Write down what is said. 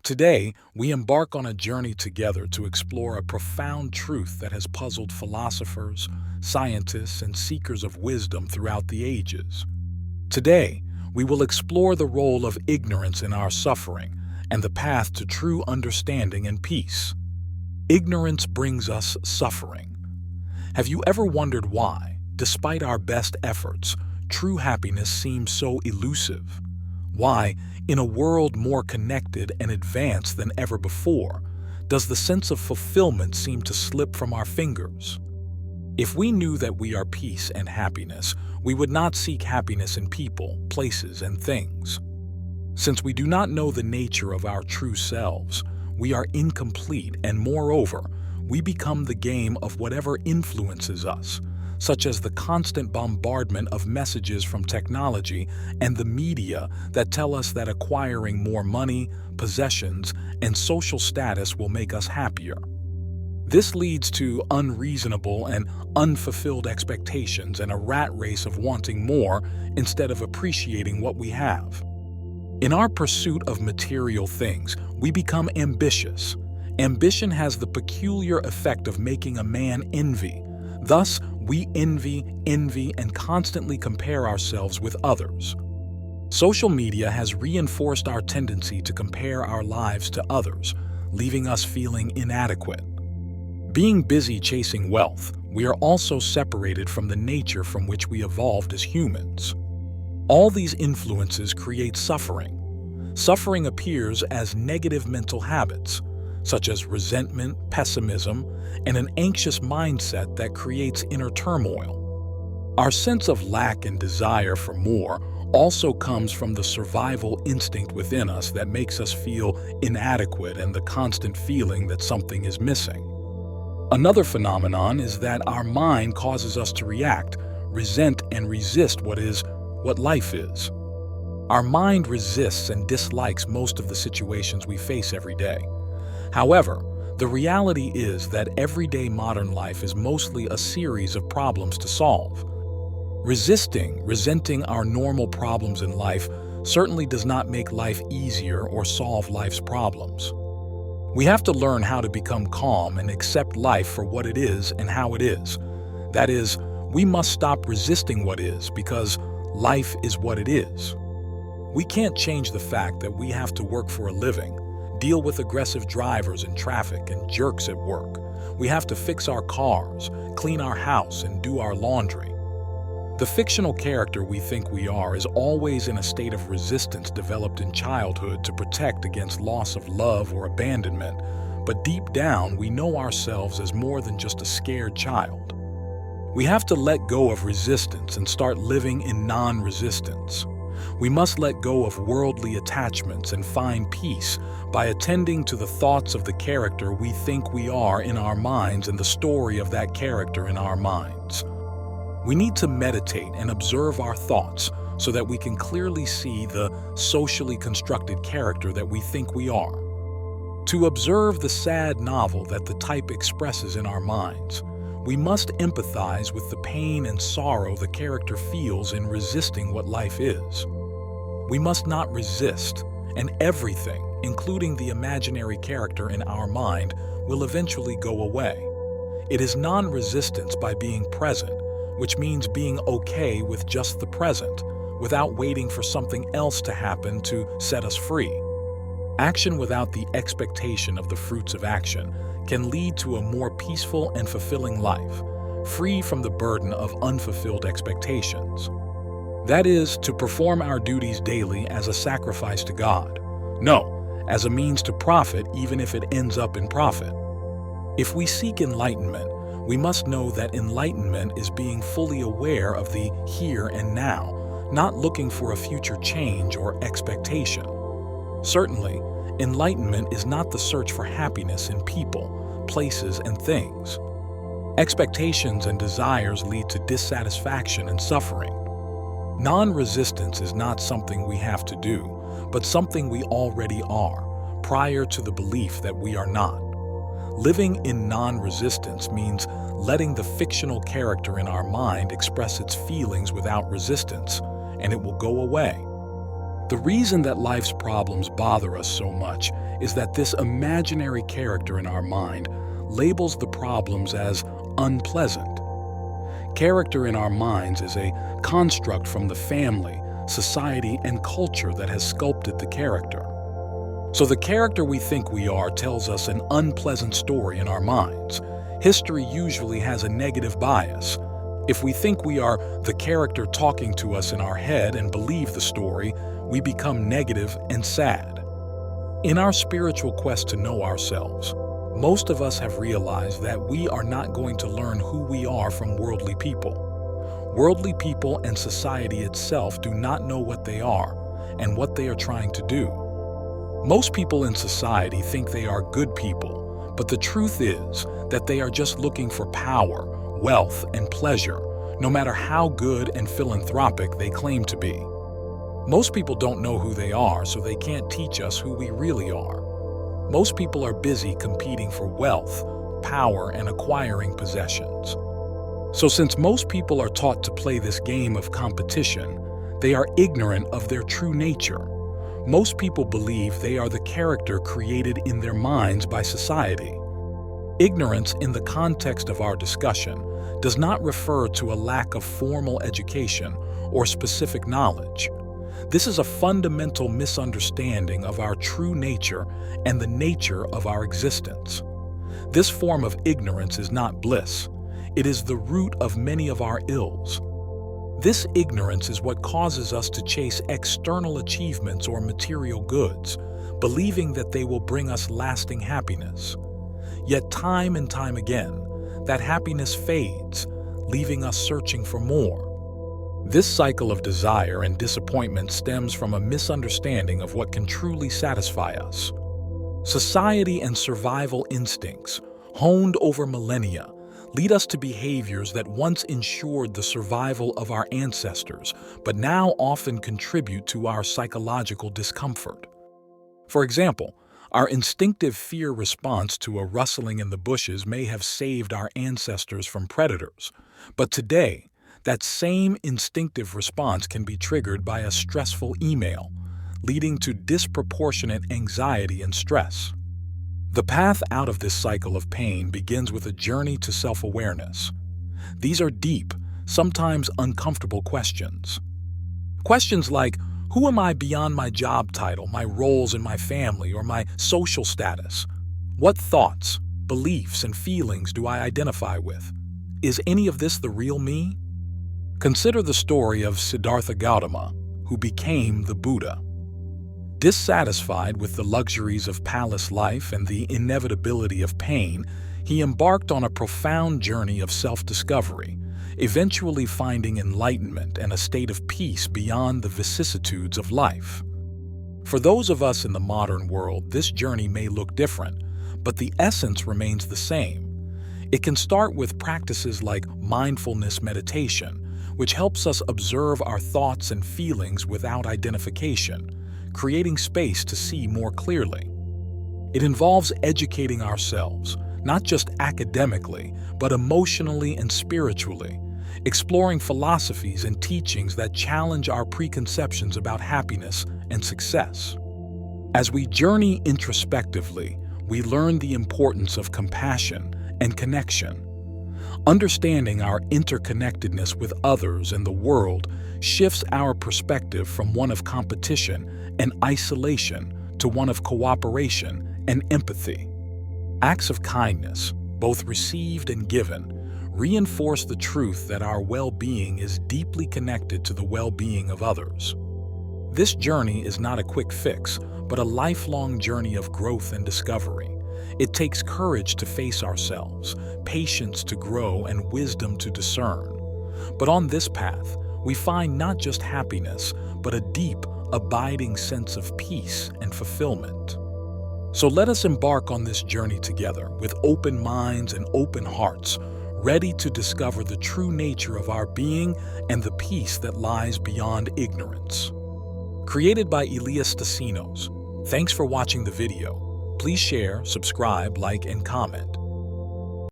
Today, we embark on a journey together to explore a profound truth that has puzzled philosophers, scientists, and seekers of wisdom throughout the ages. Today, we will explore the role of ignorance in our suffering and the path to true understanding and peace. Ignorance brings us suffering. Have you ever wondered why, despite our best efforts, true happiness seems so elusive? Why, in a world more connected and advanced than ever before, does the sense of fulfillment seem to slip from our fingers? If we knew that we are peace and happiness, we would not seek happiness in people, places, and things. Since we do not know the nature of our true selves, we are incomplete and, moreover, we become the game of whatever influences us, such as the constant bombardment of messages from technology and the media that tell us that acquiring more money, possessions, and social status will make us happier. This leads to unreasonable and unfulfilled expectations and a rat race of wanting more instead of appreciating what we have. In our pursuit of material things, we become ambitious. Ambition has the peculiar effect of making a man envy. Thus, we envy, and constantly compare ourselves with others. Social media has reinforced our tendency to compare our lives to others, leaving us feeling inadequate. Being busy chasing wealth, we are also separated from the nature from which we evolved as humans. All these influences create suffering. Suffering appears as negative mental habits, such as resentment, pessimism, and an anxious mindset that creates inner turmoil. Our sense of lack and desire for more also comes from the survival instinct within us that makes us feel inadequate and the constant feeling that something is missing. Another phenomenon is that our mind causes us to react, resent, and resist what life is. Our mind resists and dislikes most of the situations we face every day. However, the reality is that everyday modern life is mostly a series of problems to solve. Resenting our normal problems in life certainly does not make life easier or solve life's problems. We have to learn how to become calm and accept life for what it is and how it is. That is, we must stop resisting what is because life is what it is. We can't change the fact that we have to work for a living, deal with aggressive drivers in traffic and jerks at work. We have to fix our cars, clean our house, and do our laundry. The fictional character we think we are is always in a state of resistance developed in childhood to protect against loss of love or abandonment, but deep down we know ourselves as more than just a scared child. We have to let go of resistance and start living in non-resistance. We must let go of worldly attachments and find peace by attending to the thoughts of the character we think we are in our minds and the story of that character in our minds. We need to meditate and observe our thoughts so that we can clearly see the socially constructed character that we think we are. To observe the sad novel that the type expresses in our minds, we must empathize with the pain and sorrow the character feels in resisting what life is. We must not resist, and everything, including the imaginary character in our mind, will eventually go away. It is non-resistance by being present, which means being okay with just the present, without waiting for something else to happen to set us free. Action without the expectation of the fruits of action can lead to a more peaceful and fulfilling life, free from the burden of unfulfilled expectations. That is, to perform our duties daily as a sacrifice to God. No, as a means to profit even if it ends up in profit. If we seek enlightenment, we must know that enlightenment is being fully aware of the here and now, not looking for a future change or expectation. Certainly, enlightenment is not the search for happiness in people, places, and things. Expectations and desires lead to dissatisfaction and suffering. Non-resistance is not something we have to do, but something we already are, prior to the belief that we are not. Living in non-resistance means letting the fictional character in our mind express its feelings without resistance, and it will go away. The reason that life's problems bother us so much is that this imaginary character in our mind labels the problems as unpleasant. Character in our minds is a construct from the family, society, and culture that has sculpted the character. So the character we think we are tells us an unpleasant story in our minds. History usually has a negative bias. If we think we are the character talking to us in our head and believe the story, we become negative and sad. In our spiritual quest to know ourselves, most of us have realized that we are not going to learn who we are from worldly people. Worldly people and society itself do not know what they are and what they are trying to do. Most people in society think they are good people, but the truth is that they are just looking for power, wealth, and pleasure, no matter how good and philanthropic they claim to be. Most people don't know who they are, so they can't teach us who we really are. Most people are busy competing for wealth, power, and acquiring possessions. So since most people are taught to play this game of competition, they are ignorant of their true nature. Most people believe they are the character created in their minds by society. Ignorance in the context of our discussion does not refer to a lack of formal education or specific knowledge. This is a fundamental misunderstanding of our true nature and the nature of our existence. This form of ignorance is not bliss. It is the root of many of our ills. This ignorance is what causes us to chase external achievements or material goods, believing that they will bring us lasting happiness. Yet time and time again, that happiness fades, leaving us searching for more. This cycle of desire and disappointment stems from a misunderstanding of what can truly satisfy us. Society and survival instincts, honed over millennia, lead us to behaviors that once ensured the survival of our ancestors, but now often contribute to our psychological discomfort. For example, our instinctive fear response to a rustling in the bushes may have saved our ancestors from predators, but today, that same instinctive response can be triggered by a stressful email, leading to disproportionate anxiety and stress. The path out of this cycle of pain begins with a journey to self-awareness. These are deep, sometimes uncomfortable questions. Questions like, who am I beyond my job title, my roles in my family, or my social status? What thoughts, beliefs, and feelings do I identify with? Is any of this the real me? Consider the story of Siddhartha Gautama, who became the Buddha. Dissatisfied with the luxuries of palace life and the inevitability of pain, he embarked on a profound journey of self-discovery, eventually finding enlightenment and a state of peace beyond the vicissitudes of life. For those of us in the modern world, this journey may look different, but the essence remains the same. It can start with practices like mindfulness meditation, which helps us observe our thoughts and feelings without identification, creating space to see more clearly. It involves educating ourselves, not just academically, but emotionally and spiritually, exploring philosophies and teachings that challenge our preconceptions about happiness and success. As we journey introspectively, we learn the importance of compassion and connection. Understanding our interconnectedness with others and the world shifts our perspective from one of competition and isolation to one of cooperation and empathy. Acts of kindness, both received and given, reinforce the truth that our well-being is deeply connected to the well-being of others. This journey is not a quick fix, but a lifelong journey of growth and discovery. It takes courage to face ourselves, patience to grow, and wisdom to discern. But on this path, we find not just happiness, but a deep, abiding sense of peace and fulfillment. So let us embark on this journey together with open minds and open hearts, ready to discover the true nature of our being and the peace that lies beyond ignorance. Created by Elias Stasinos. Thanks for watching the video. Please share, subscribe, like, and comment.